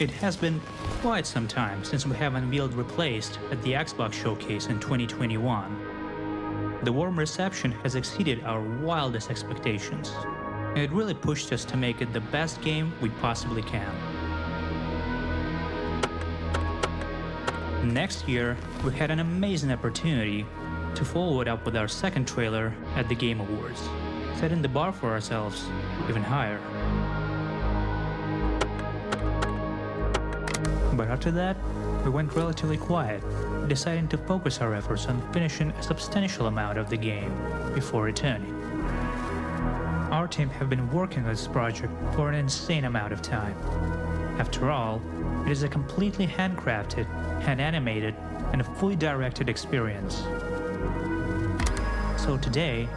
It has been quite some time since we have unveiled Replaced at the Xbox Showcase in 2021. The warm reception has exceeded our wildest expectations, and it really pushed us to make it the best game we possibly can. Next year, we had an amazing opportunity to follow it up with our second trailer at the Game Awards, setting the bar for ourselves even higher. But after that, we went relatively quiet, deciding to focus our efforts on finishing a substantial amount of the game before returning. Our team have been working on this project for an insane amount of time. After all, it is a completely handcrafted, hand-animated, and fully directed experience. So today,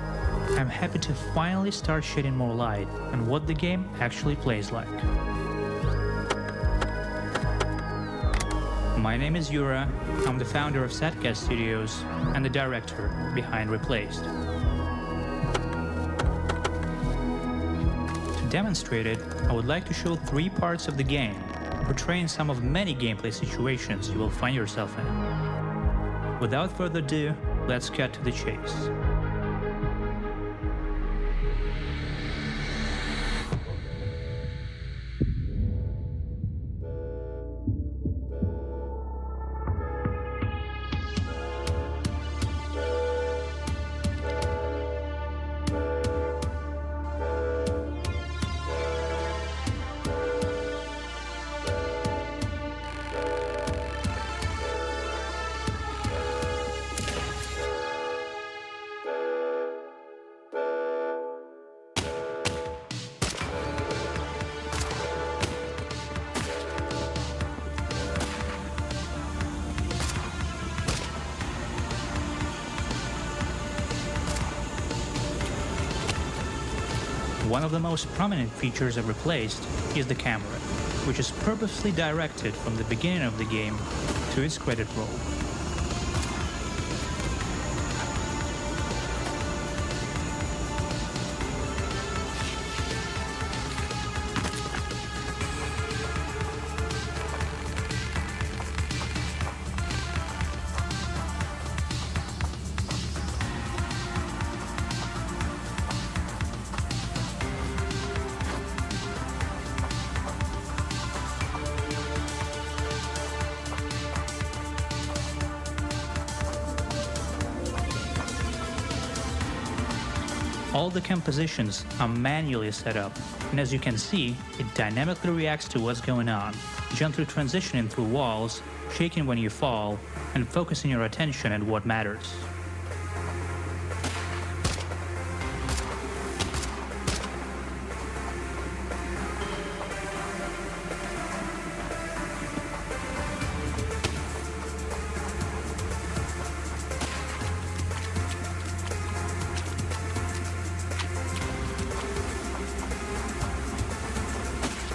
I'm happy to finally start shedding more light on what the game actually plays like. My name is Yura, I'm the founder of Satcat Studios and the director behind Replaced. To demonstrate it, I would like to show 3 parts of the game, portraying some of many gameplay situations you will find yourself in. Without further ado, let's cut to the chase. One of the most prominent features of Replaced is the camera, which is purposely directed from the beginning of the game to its credit roll. All the compositions are manually set up, and as you can see, it dynamically reacts to what's going on, gently transitioning through walls, shaking when you fall, and focusing your attention on what matters.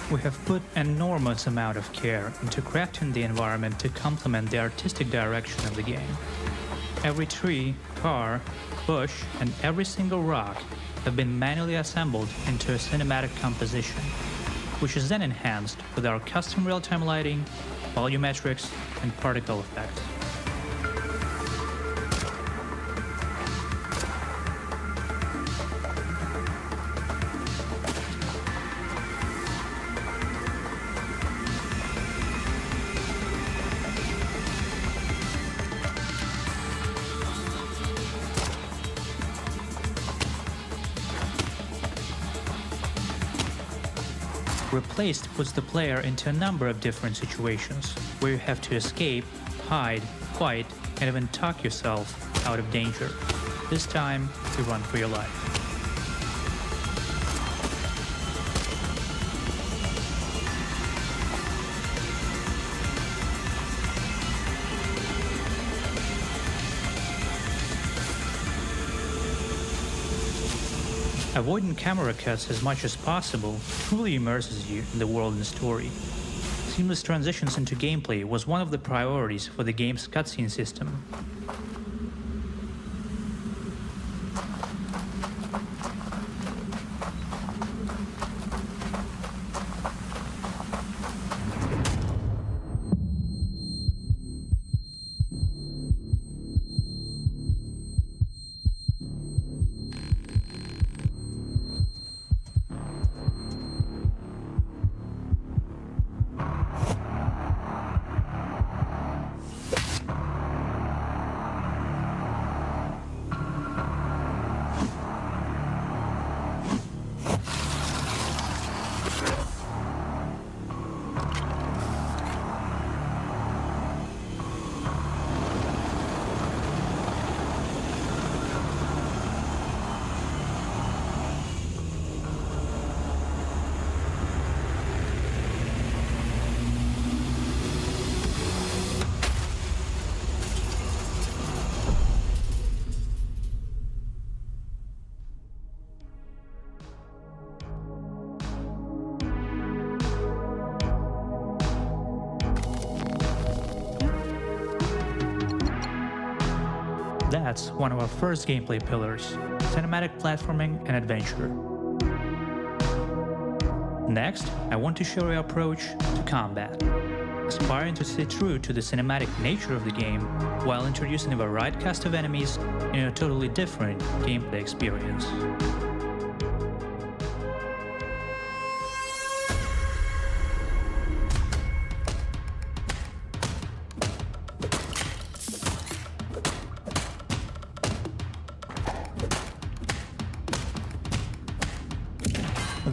We have put an enormous amount of care into crafting the environment to complement the artistic direction of the game. Every tree, car, bush, and every single rock have been manually assembled into a cinematic composition, which is then enhanced with our custom real-time lighting, volumetrics, and particle effects. Replaced puts the player into a number of different situations, where you have to escape, hide, fight, and even talk yourself out of danger. This time, you run for your life. Avoiding camera cuts as much as possible truly immerses you in the world and story. Seamless transitions into gameplay was one of the priorities for the game's cutscene system. That's one of our first gameplay pillars: cinematic platforming and adventure. Next, I want to show your approach to combat, aspiring to stay true to the cinematic nature of the game while introducing a varied cast of enemies in a totally different gameplay experience.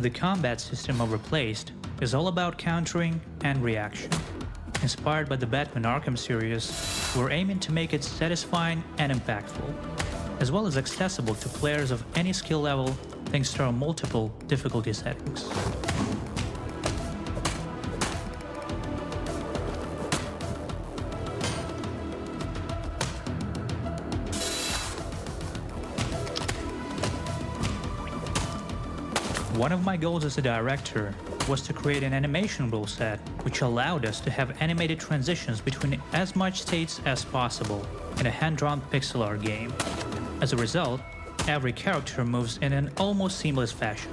The combat system of Replaced is all about countering and reaction. Inspired by the Batman Arkham series, we're aiming to make it satisfying and impactful, as well as accessible to players of any skill level thanks to our multiple difficulty settings. One of my goals as a director was to create an animation rule set which allowed us to have animated transitions between as much states as possible in a hand-drawn pixel art game. As a result, every character moves in an almost seamless fashion.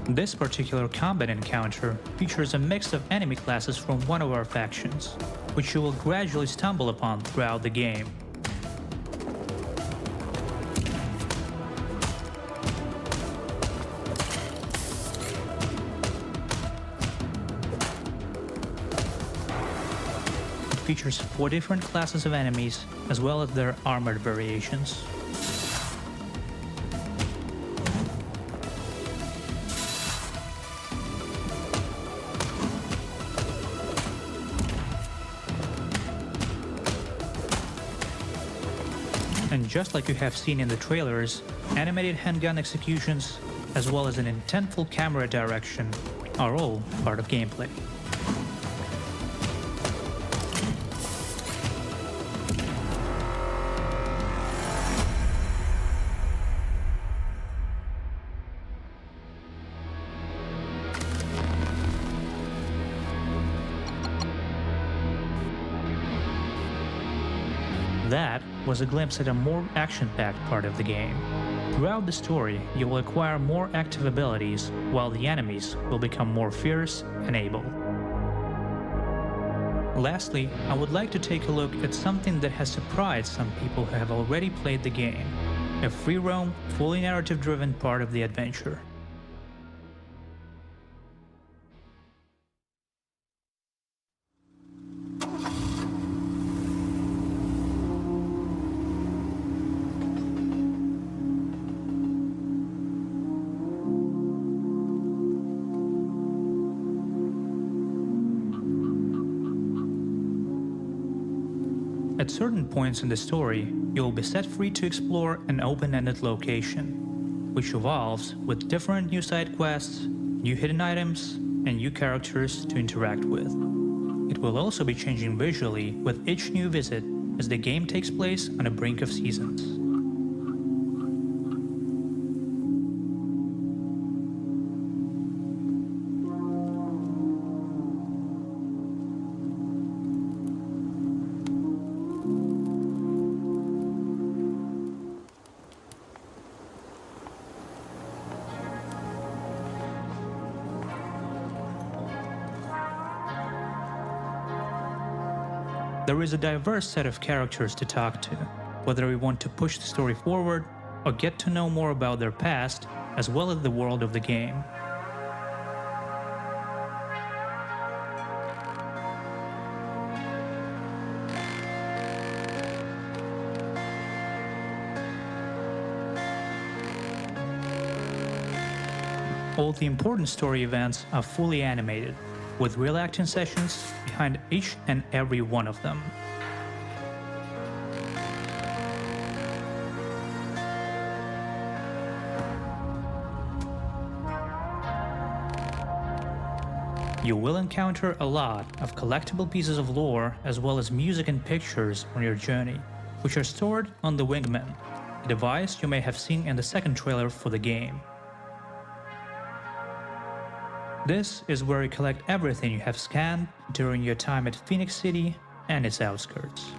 This particular combat encounter features a mix of enemy classes from one of our factions, which you will gradually stumble upon throughout the game. It features 4 different classes of enemies, as well as their armored variations. And just like you have seen in the trailers, animated handgun executions, as well as an intentful camera direction, are all part of gameplay. That was a glimpse at a more action-packed part of the game. Throughout the story, you will acquire more active abilities, while the enemies will become more fierce and able. Lastly, I would like to take a look at something that has surprised some people who have already played the game: a free-roam, fully narrative-driven part of the adventure. At certain points in the story, you will be set free to explore an open-ended location, which evolves with different new side quests, new hidden items, and new characters to interact with. It will also be changing visually with each new visit as the game takes place on the brink of seasons. There is a diverse set of characters to talk to, whether we want to push the story forward or get to know more about their past, as well as the world of the game. All the important story events are fully animated, with real action sessions behind each and every one of them. You will encounter a lot of collectible pieces of lore as well as music and pictures on your journey. which are stored on the Wingman, a device you may have seen in the second trailer for the game. This is where you collect everything you have scanned during your time at Phoenix City and its outskirts.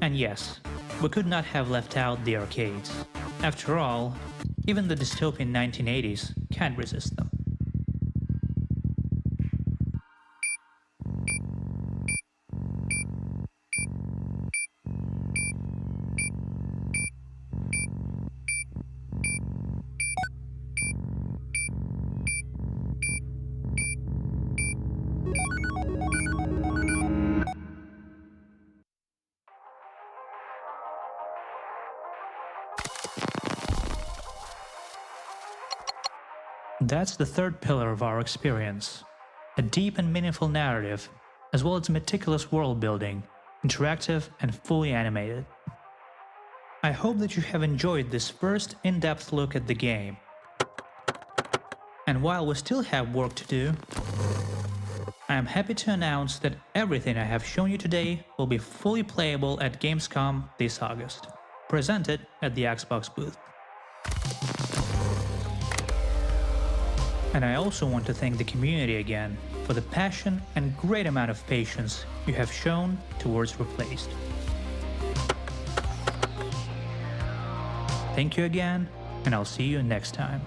And yes, we could not have left out the arcades. After all, even the dystopian 1980s can't resist them. That's the third pillar of our experience, a deep and meaningful narrative, as well as meticulous world building, interactive and fully animated. I hope that you have enjoyed this first in-depth look at the game. And while we still have work to do, I am happy to announce that everything I have shown you today will be fully playable at Gamescom this August, presented at the Xbox booth. And I also want to thank the community again for the passion and great amount of patience you have shown towards Replaced. Thank you again, and I'll see you next time.